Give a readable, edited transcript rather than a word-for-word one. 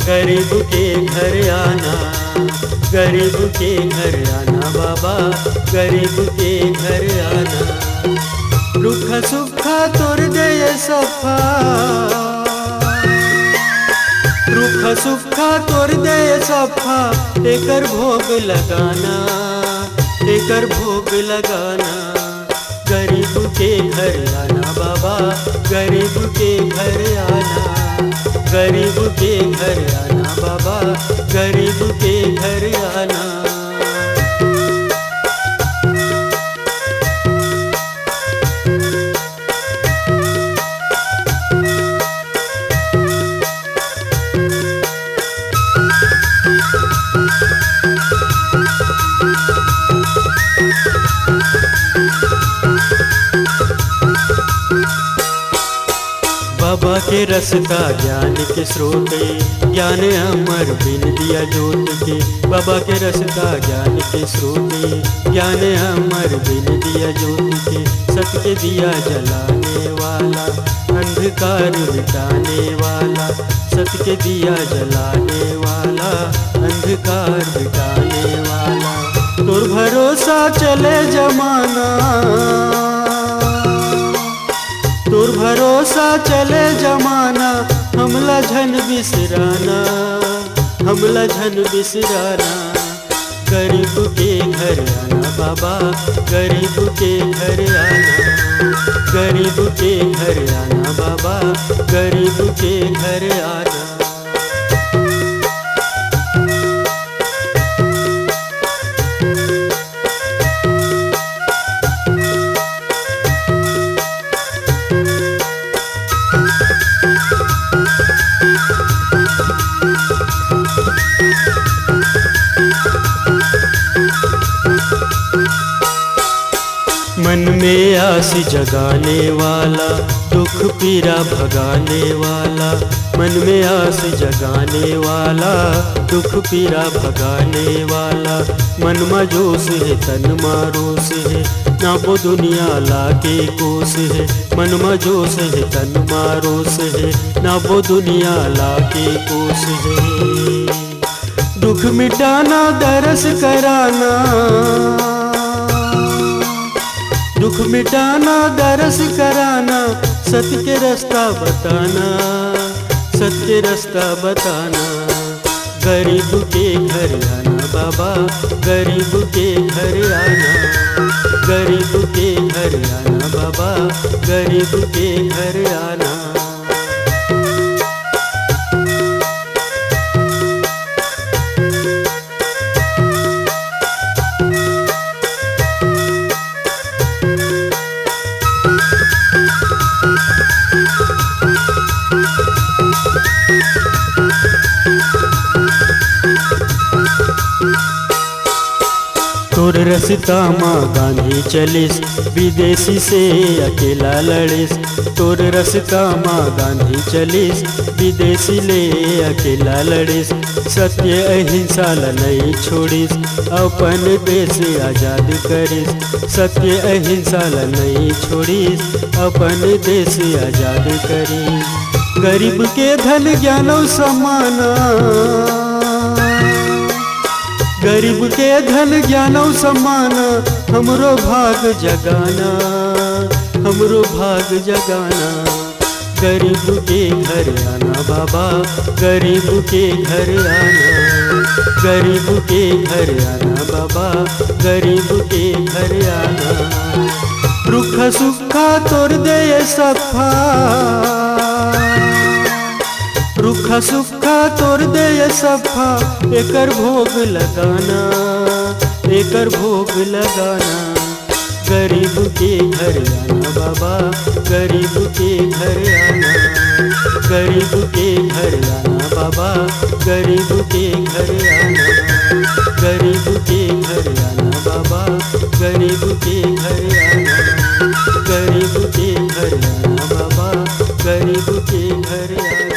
गरीब के घर आना, गरीब के घर आना बाबा, गरीब के घर आना। रुखा सुखा तोड़ दे सफा, रुखा सुखा तोड़ दे सफा, एकर भोग लगाना, एकर भोग लगाना। गरीब के घर आना बाबा, गरीब के घर आना, गरीब के घर आना बाबा, गरीब के घर आना। बाबा के रसता ज्ञान के स्रोत, ज्ञान अमर बिन दिया ज्योत के। बाबा के रसता ज्ञान के स्रोत, ज्ञान अमर बिन दिया ज्योत के। सत के दिया जलाने वाला, अंधकार मिटाने वाला। सत के दिया जलाने वाला, अंधकार मिटाने वाला। तोर भरोसा चले जमाना, तोर भरोसा चले जमाना। हमला झन बिसराना, हमला झन बिसराना। गरीब के घर आना बाबा, गरीब के घर आना, गरीब के घर आना बाबा, गरीब के घर आना। मन में आस जगाने वाला, दुख पीरा भगाने वाला। मन में आस जगाने वाला, दुख पीरा भगाने वाला। मन में जोश है तन मारोस है, ना वो दुनिया लाके कोस है। मन में जोश है तन मारोस है, ना वो दुनिया लाके कोस है। दुख मिटाना दरस कराना, दुख मिटाना दरस कराना। सत्य के रास्ता बताना, सत्य के रास्ता बताना। गरीब के घर आना बाबा, गरीब के घर आना, गरीब के घर आना बाबा, गरीब के घर आना। तोर रस्ता माँ गांधी चलिस, विदेशी से अकेला लड़िस। तोर रस्ता माँ गांधी चलिस, विदेशी ले अकेला लड़िस। सत्य अहिंसा ला नहीं छोड़िस, अपन देश आजाद करिस। सत्य अहिंसा ला नहीं छोड़िस, अपन देश आजाद करिस। गरीब के धन ज्ञान समाना, गरीब के धन ज्ञान सम्मान। हमरो भाग जगाना, हमरो भाग जगाना। गरीब के घर आना बाबा, गरीब के घर आना, गरीब के घर आना बाबा, गरीब के घर आना। रुखा सुखा तोड़ दे सफा, रुखा सुखा तोड़ दे सफा। एकर भोग लगाना, एकर भोग लगाना। गरीब के घर आना बाबा, गरीब के घर आना, गरीब के घर आना बाबा, गरीब के घर आना, गरीब के घर आना बाबा, गरीब के घर आना, गरीब के घर आना बाबा, गरीब के घर आना।